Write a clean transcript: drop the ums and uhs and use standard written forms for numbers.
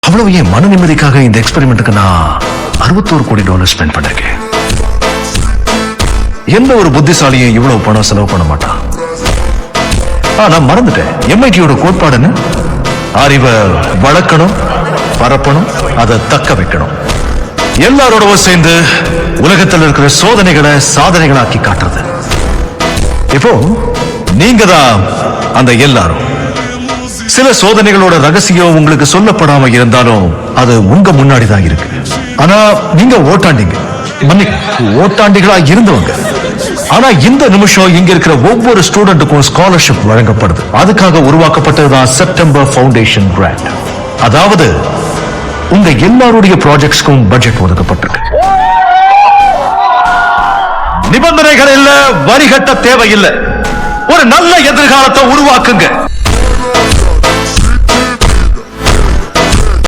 அவ்வளவு ஏன் மன நிம்மதிக்காக இந்த எக்ஸ்பெரிமெண்ட்டுக்கு நான் $61 கோடி ஸ்பெண்ட் பண்ணிருக்கேன். எந்த ஒரு புத்திசாலியும் இவ்வளவு பணம் செலவு பண்ண மாட்டான். நான் மறந்துட்டேன், MIT-யோட கோட்பாடுன்னு அறிவை வளர்க்கணும், பரப்பணும், அதை தக்க வைக்கணும். எல்லாரோடவும் சேர்ந்து உலகத்தில் இருக்கிற சோதனைகளை சாதனைகளாக்கி காட்டுறது. இப்போ நீங்க தான் அந்த எல்லாரும். சில சோதனைகளோட ரகசியம் உங்களுக்கு சொல்லப்படாம இருந்தாலும் அது உங்க முன்னாடி தான் இருக்கு. ஆனா நீங்க ஓட்டாண்டிகளா இருந்தவங்க. ஆனா இந்த நிமிஷம் இங்க இருக்கிற ஒவ்வொரு ஸ்டூடெண்ட்டுக்கும் ஸ்காலர்ஷிப் வழங்கப்படுது. அதுக்காக உருவாக்கப்பட்டதுதான் செப்டம்பர் ஃபவுண்டேஷன் கிராண்ட். அதாவது உங்க எல்லாருடைய ப்ராஜெக்ட்ஸ்க்கும் பட்ஜெட் ஒதுக்கப்பட்டிருக்கு. நிபந்தனைகள் இல்ல, வரிகட்ட தேவையில்லை. ஒரு நல்ல எதிர்காலத்தை உருவாக்குங்க.